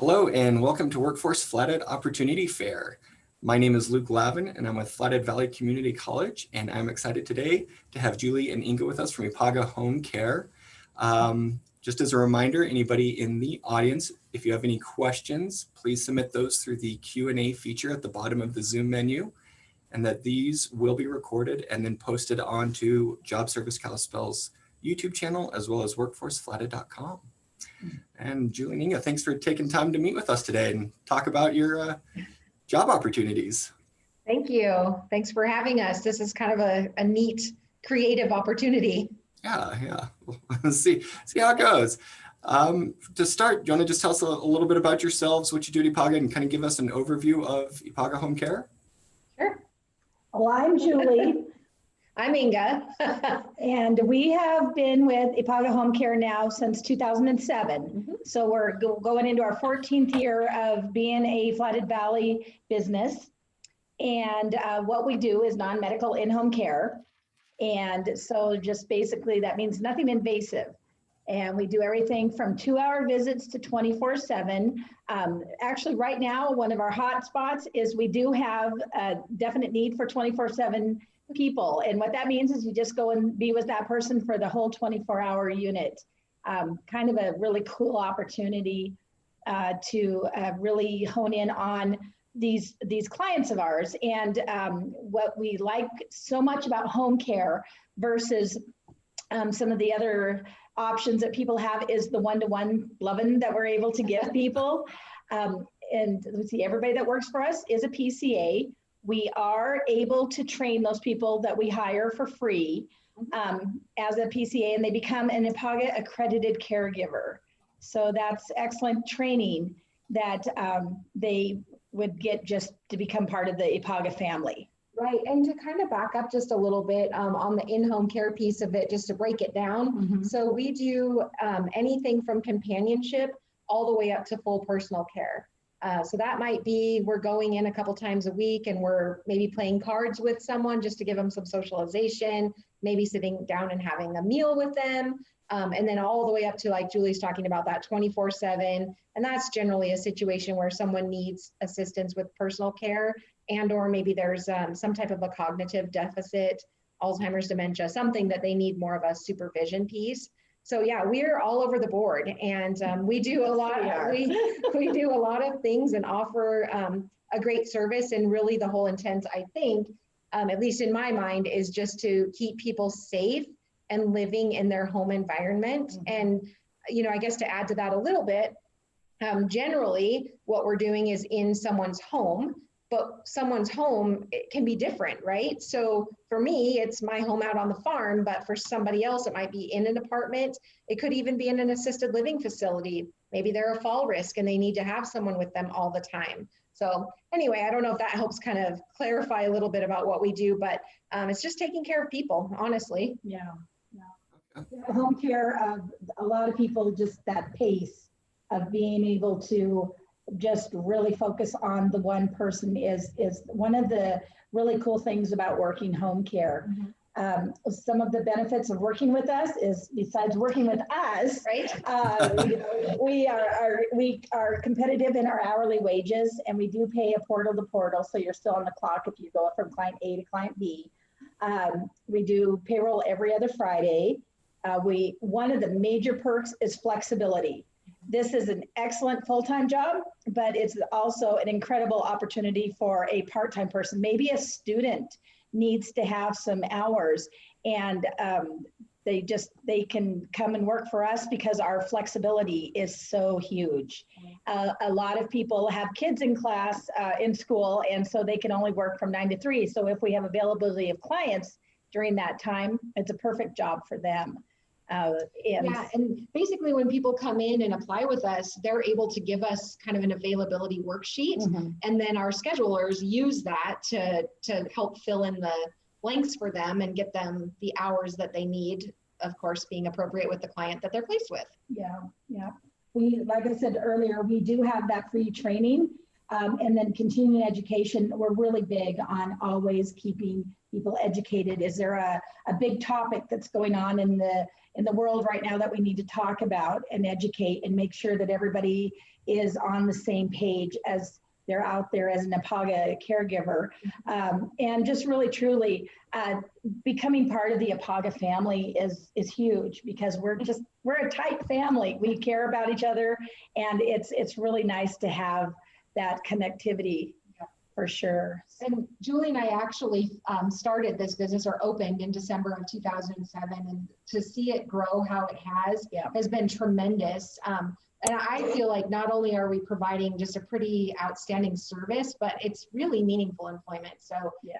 Hello and welcome to Workforce Flathead Opportunity Fair. My name is Luke Lavin and I'm with Flathead Valley Community College, and I'm excited today to have Julie and Inga with us from Epaga Home Care. Just as a reminder, anybody in the audience, if you have any questions, please submit those through the Q&A feature at the bottom of the Zoom menu, and that these will be recorded and then posted onto Job Service Kalispell's YouTube channel as well as workforceflathead.com. And Julie and Inga, thanks for taking time to meet with us today and talk about your job opportunities. Thank you. Thanks for having us. This is kind of a neat, creative opportunity. Yeah. Let's see how it goes. To start, do you want to just tell us a little bit about yourselves, what you do at Epaga, and kind of give us an overview of Epaga Home Care? Sure. Well, I'm Julie. I'm Inga. And we have been with Epaga Home Care now since 2007. So we're going into our 14th year of being a Flathead Valley business. And what we do is non-medical in-home care. And so just basically that means nothing invasive. And we do everything from 2-hour visits to 24/7. Actually, right now, one of our hot spots is we do have a definite need for 24/7 people. And what that means is you just go and be with that person for the whole 24-hour unit. Kind of a really cool opportunity to really hone in on these clients of ours. And what we like so much about home care versus some of the other options that people have is the one-to-one loving that we're able to give people. And let's see, everybody that works for us is a PCA. We are able to train those people that we hire for free as a PCA, and they become an Epaga accredited caregiver. So that's excellent training that they would get just to become part of the Epaga family. Right, and to kind of back up just a little bit on the in-home care piece of it, just to break it down. So we do anything from companionship all the way up to full personal care. So that might be we're going in a couple times a week and we're maybe playing cards with someone just to give them some socialization, maybe sitting down and having a meal with them. And then all the way up to, like Julie's talking about, that 24/7. And that's generally a situation where someone needs assistance with personal care, and or maybe there's some type of a cognitive deficit, Alzheimer's, dementia, something that they need more of a supervision piece. So yeah, we're all over the board, and we do a lot. We do a lot of things and offer a great service. And really, the whole intent, I think, at least in my mind, is just to keep people safe and living in their home environment. And I guess to add to that a little bit, generally, what we're doing is in someone's home. But someone's home, it can be different, right? So for me, it's my home out on the farm, but for somebody else, it might be in an apartment. It could even be in an assisted living facility. Maybe they're a fall risk and they need to have someone with them all the time. So anyway, I don't know if that helps kind of clarify a little bit about what we do, but it's just taking care of people, honestly. Yeah. Home care, a lot of people, just that pace of being able to just really focus on the one person is one of the really cool things about working home care. Some of the benefits of working with us is, besides working with us, Right? we are competitive in our hourly wages, and we do pay a portal to portal, so you're still on the clock if you go from client A to client B. We do payroll every other Friday. One of the major perks is flexibility. This is an excellent full-time job, but it's also an incredible opportunity for a part-time person. Maybe a student needs to have some hours, and they can come and work for us because our flexibility is so huge. A lot of people have kids in class, in school, and so they can only work from 9 to 3. So if we have availability of clients during that time, it's a perfect job for them. And basically when people come in and apply with us, they're able to give us kind of an availability worksheet, and then our schedulers use that to help fill in the blanks for them and get them the hours that they need, of course, being appropriate with the client that they're placed with. Yeah. We, like I said earlier, we do have that free training, and then continuing education. We're really big on always keeping people educated? Is there a big topic that's going on in the world right now that we need to talk about and educate and make sure that everybody is on the same page as they're out there as an Epaga caregiver? And just really, truly, becoming part of the Epaga family is huge, because we're a tight family. We care about each other, and it's really nice to have that connectivity, for sure. And Julie and I actually started this business, or opened in December of 2007, and to see it grow how it has been tremendous. And I feel like not only are we providing just a pretty outstanding service, but it's really meaningful employment. So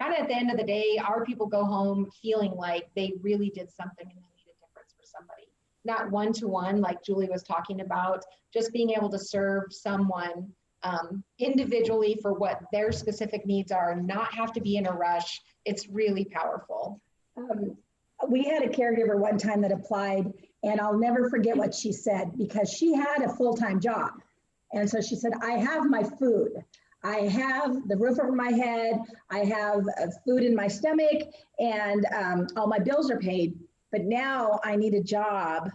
kind of at the end of the day, our people go home feeling like they really did something and they made a difference for somebody. Not one-to-one, like Julie was talking about, just being able to serve someone individually for what their specific needs are, not have to be in a rush. It's really powerful. We had a caregiver one time that applied, and I'll never forget what she said, because she had a full-time job. And so she said, I have my food. I have the roof over my head. I have food in my stomach, and all my bills are paid. But now I need a job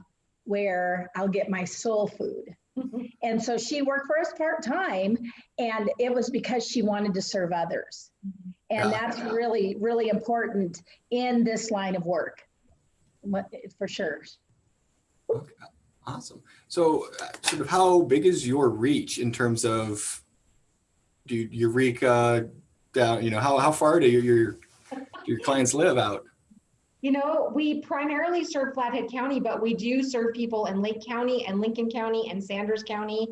where I'll get my soul food. And so she worked for us part-time, and it was because she wanted to serve others. And that's really, really important in this line of work, for sure. Okay. Awesome. So sort of how big is your reach in terms of, do you reach down, how far do your clients live out? We primarily serve Flathead County, but we do serve people in Lake County and Lincoln County and Sanders County.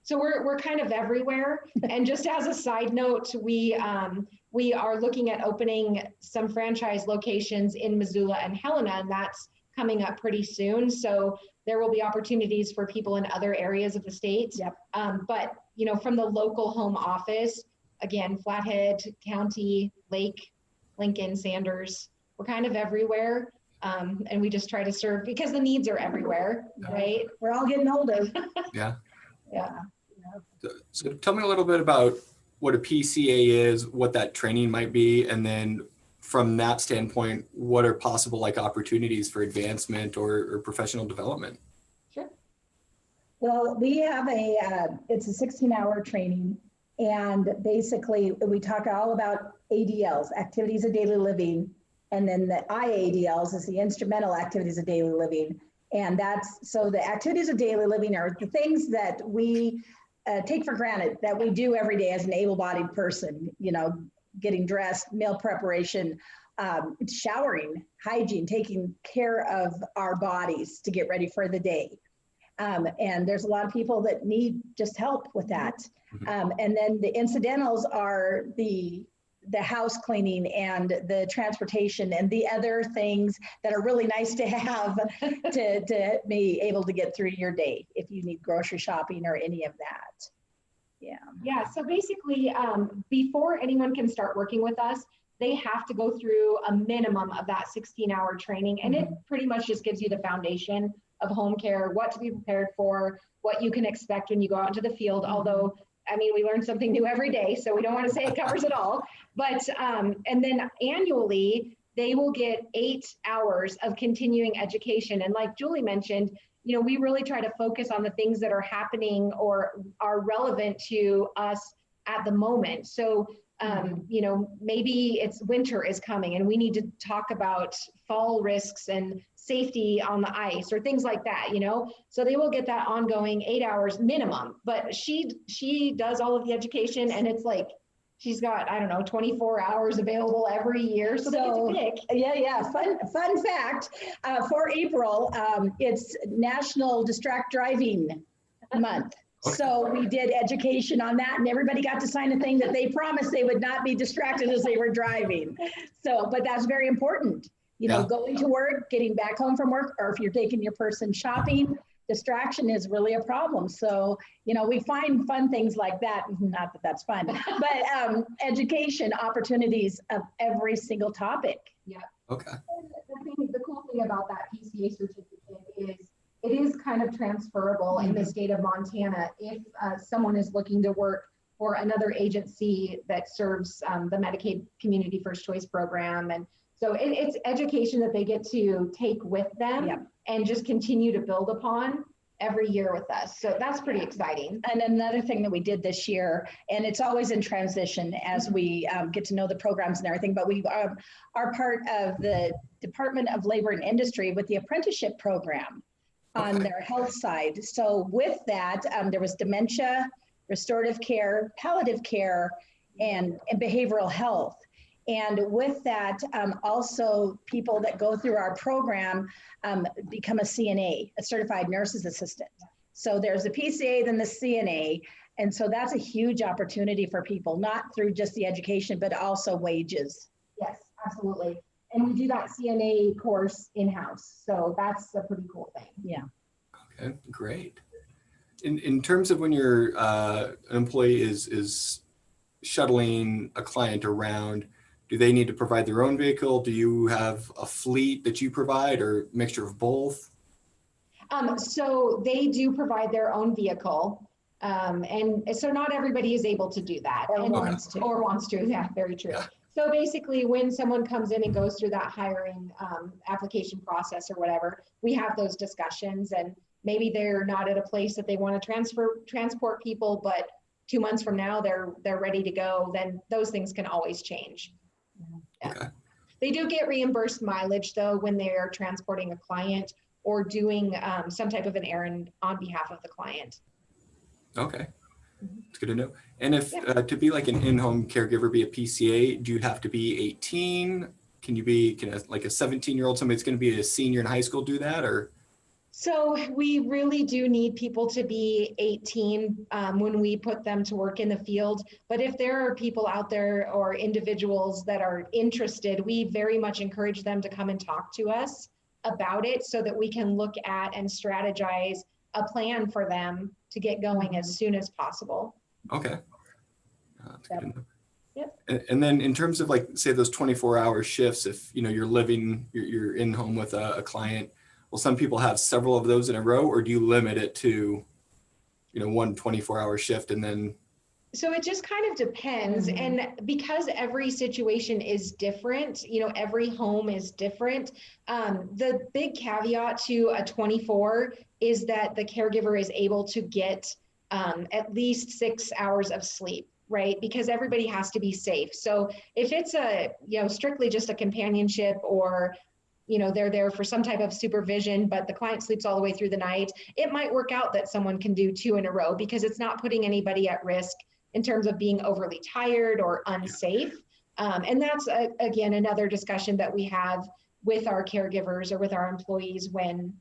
So we're kind of everywhere. And just as a side note, we are looking at opening some franchise locations in Missoula and Helena, and that's coming up pretty soon. So there will be opportunities for people in other areas of the state. Yep. But from the local home office, again, Flathead County, Lake, Lincoln, Sanders, we're kind of everywhere. And we just try to serve because the needs are everywhere, right? We're all getting older. Yeah. Yeah. So tell me a little bit about what a PCA is, what that training might be, and then from that standpoint, what are possible opportunities for advancement or professional development? Sure. Well, we have it's a 16-hour training, and basically we talk all about ADLs, activities of daily living, and then the IADLs is the instrumental activities of daily living. And so the activities of daily living are the things that we take for granted that we do every day as an able-bodied person, getting dressed, meal preparation, showering, hygiene, taking care of our bodies to get ready for the day. And there's a lot of people that need just help with that. And then the incidentals are the house cleaning and the transportation and the other things that are really nice to have to be able to get through your day if you need grocery shopping or any of that. Yeah. So basically, before anyone can start working with us, they have to go through a minimum of that 16-hour training. And it pretty much just gives you the foundation of home care, what to be prepared for, what you can expect when you go out into the field. Although, we learn something new every day, so we don't want to say it covers it all. But, and then annually, they will get 8 hours of continuing education. And like Julie mentioned, we really try to focus on the things that are happening or are relevant to us at the moment. So, maybe it's winter is coming and we need to talk about fall risks and safety on the ice or things like that, so they will get that ongoing 8 hours minimum. But she does all of the education, and it's like she's got, 24 hours available every year. So they get to pick. Yeah. Fun fact, for April, it's National Distract Driving Month. Okay. So we did education on that, and everybody got to sign a thing that they promised they would not be distracted as they were driving. So, but that's very important. Going to work, getting back home from work, or if you're taking your person shopping, distraction is really a problem. So, we find fun things like that. Not that that's fun, but education opportunities of every single topic. Yeah. Okay. The cool thing about that PCA certificate is it is kind of transferable in the state of Montana. If someone is looking to work or another agency that serves the Medicaid Community First Choice Program. And so it's education that they get to take with them Yep. and just continue to build upon every year with us. So that's pretty exciting. And another thing that we did this year, and it's always in transition as we get to know the programs and everything, but we are part of the Department of Labor and Industry with the apprenticeship program on Okay. their health side. So with that, there was dementia, restorative care, palliative care, and behavioral health. And with that, also people that go through our program become a CNA, a certified nurse's assistant. So there's a PCA, then the CNA. And so that's a huge opportunity for people, not through just the education, but also wages. Yes, absolutely. And we do that CNA course in-house. So that's a pretty cool thing. Yeah. Okay, great. In terms of when your an employee is shuttling a client around, do they need to provide their own vehicle? Do you have a fleet that you provide, or mixture of both? So they do provide their own vehicle. And so not everybody is able to do that. Or And- wants to. Or wants to, yeah, very true. Yeah. So basically, when someone comes in and goes through that hiring application process or whatever, we have those discussions, and maybe they're not at a place that they want to transport people, but 2 months from now they're ready to go. Then those things can always change. Yeah. Okay. They do get reimbursed mileage though when they are transporting a client or doing some type of an errand on behalf of the client. Okay, it's good to know. And if to be like an in-home caregiver, be a PCA, do you have to be 18? Can like a 17-year-old, somebody that's going to be a senior in high school, do that? Or So we really do need people to be 18 when we put them to work in the field. But if there are people out there or individuals that are interested, we very much encourage them to come and talk to us about it so that we can look at and strategize a plan for them to get going as soon as possible. okay, that's good to know. Yep. And then in terms of like, say those 24-hour shifts, if you're in home with a client, will some people have several of those in a row, or do you limit it to, one 24-hour shift and then? So it just kind of depends. And because every situation is different, every home is different. The big caveat to a 24 is that the caregiver is able to get at least 6 hours of sleep, right? Because everybody has to be safe. So if it's strictly just a companionship, or they're there for some type of supervision, but the client sleeps all the way through the night, it might work out that someone can do 2 in a row because it's not putting anybody at risk in terms of being overly tired or unsafe. And that's, again, another discussion that we have with our caregivers or with our employees when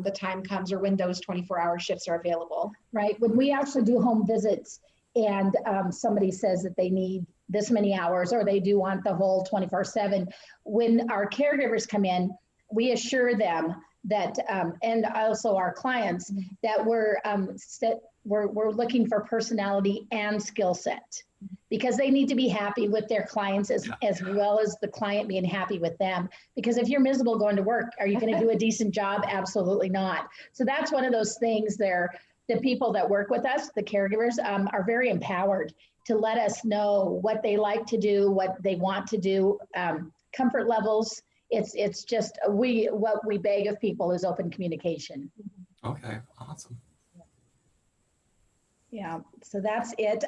the time comes or when those 24-hour shifts are available. Right. When we actually do home visits and somebody says that they need this many hours, or they do want the whole 24/7, when our caregivers come in, we assure them that, and also our clients, that we're looking for personality and skill set, because they need to be happy with their clients as well as the client being happy with them. Because if you're miserable going to work, are you going to do a decent job? Absolutely not. So that's one of those things there. The people that work with us, the caregivers, are very empowered to let us know what they like to do, what they want to do, comfort levels. It's just what we beg of people is open communication. Okay, awesome. Yeah, so that's it.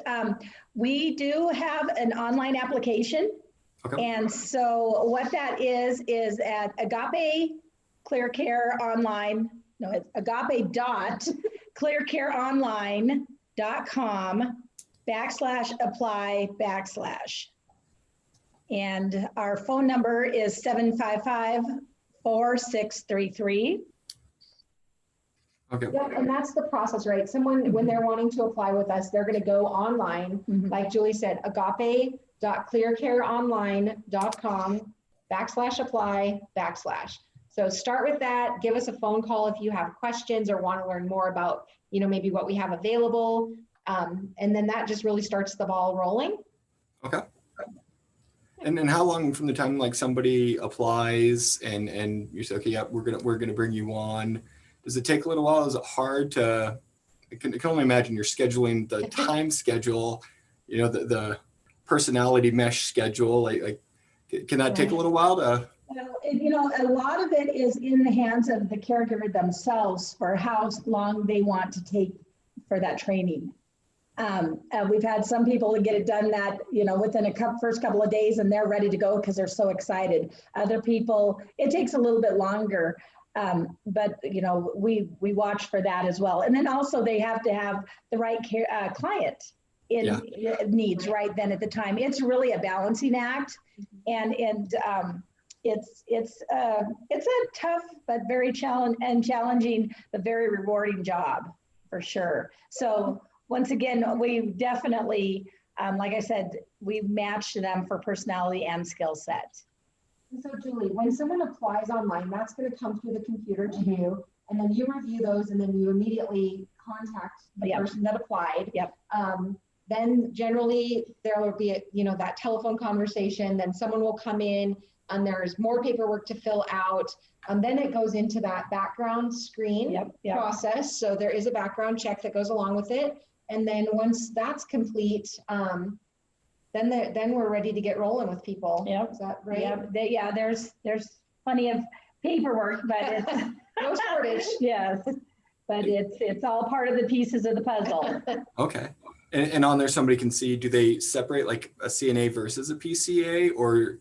We do have an online application. Okay. And so what that is at Agape Clear Care Online, no, it's agape.clearcareonline.com/apply/. And our phone number is 755-4633. Okay. Yep, and that's the process, right? Someone, when they're wanting to apply with us, they're going to go online, like Julie said, agape.clearcareonline.com/apply/. So start with that. Give us a phone call if you have questions or want to learn more about, maybe what we have available. And then that just really starts the ball rolling. Okay. And then how long from the time like somebody applies and you say, okay, yeah, we're gonna bring you on? Does it take a little while? Is it hard to? I can only imagine you're scheduling the time schedule. the personality mesh schedule, like can that take a little while to? Well, a lot of it is in the hands of the caregiver themselves for how long they want to take for that training. We've had some people that get it done that, within first couple of days, and they're ready to go because they're so excited. Other people, it takes a little bit longer, but we watch for that as well. And then also they have to have the right client needs right then at the time. It's really a balancing act, and it's a tough but very challenging but very rewarding job for sure. So once again, we definitely, like I said, we match them for personality and skill set. So Julie, when someone applies online, that's going to come through the computer to you, and then you review those, and then you immediately contact the person that applied. Yep. Then generally there will be that telephone conversation. Then someone will come in, and there's more paperwork to fill out. Then it goes into that background screen process. So there is a background check that goes along with it. And then once that's complete, then we're ready to get rolling with people. Yep. Is that right? Yeah. There's plenty of paperwork, but it's no shortage. Yes, but it's all part of the pieces of the puzzle. Okay. And on there, somebody can see, do they separate like a CNA versus a PCA, or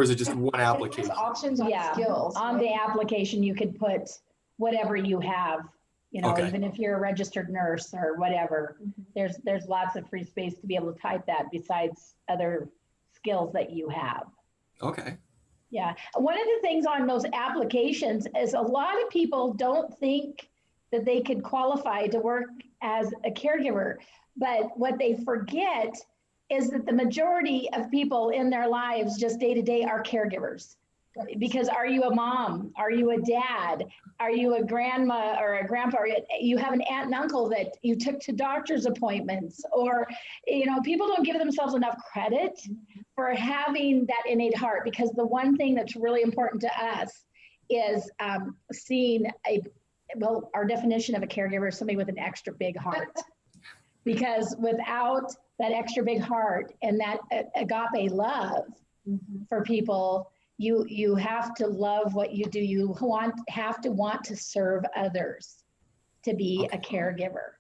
is it just one application? Options on skills. On the application, you could put whatever you have, Okay. even if you're a registered nurse or whatever. There's lots of free space to be able to type that besides other skills that you have. Okay. Yeah. One of the things on those applications is a lot of people don't think that they could qualify to work as a caregiver. But what they forget is that the majority of people in their lives just day to day are caregivers. Because are you a mom? Are you a dad? Are you a grandma or a grandpa? You have an aunt and uncle that you took to doctor's appointments, or, people don't give themselves enough credit for having that innate heart. Because the one thing that's really important to us is seeing our definition of a caregiver is somebody with an extra big heart. Because without that extra big heart and that agape love for people, you have to love what you do. You have to want to serve others to be a caregiver.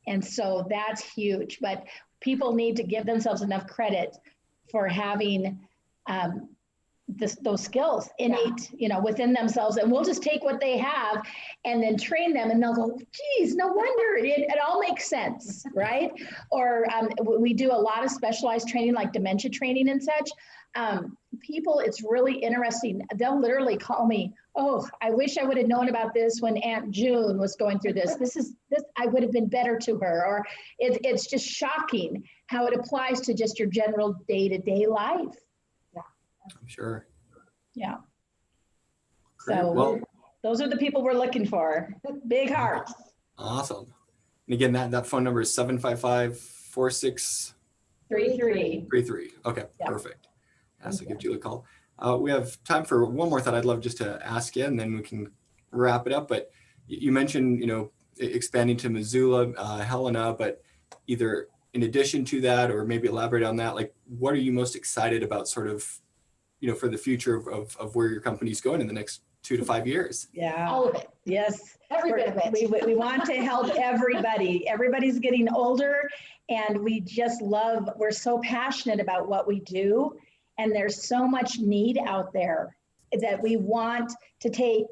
And so that's huge. But people need to give themselves enough credit for having those skills innate, within themselves. And we'll just take what they have and then train them, and they'll go, geez, no wonder it all makes sense, right? Or we do a lot of specialized training, like dementia training and such. People, it's really interesting. They'll literally call me, oh, I wish I would have known about this when Aunt June was going through this. This I would have been better to her. Or it's just shocking how it applies to just your general day-to-day life. I'm sure. Yeah. Great. So Well, those are the people we're looking for. Big hearts. awesome. And again, that phone number is 755-4633. 3-3. Okay, Yeah. perfect. So give Julie a call. We have time for one more thought I'd love just to ask you, and then we can wrap it up. But you mentioned, expanding to Missoula, Helena, but either in addition to that, or maybe elaborate on that, like what are you most excited about sort of, for the future of where your company's going in the next 2 to 5 years? Yeah. All of it. Yes. Every bit of it. We want to help everybody. Everybody's getting older, and we're so passionate about what we do. And there's so much need out there that we want to take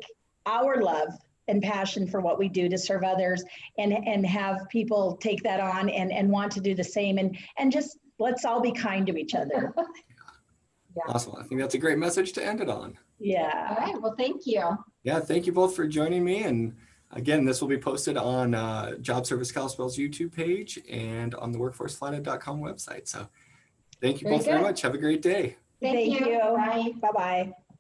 our love and passion for what we do to serve others, and have people take that on and want to do the same, and just let's all be kind to each other. Yeah. Awesome. I think that's a great message to end it on. Yeah. All right. Well, thank you. Yeah, thank you both for joining me. And again, this will be posted on Job Service Kalispell's YouTube page and on the workforceflathead.com website. So thank you both very much. Have a great day. Thank you. Bye. Bye-bye.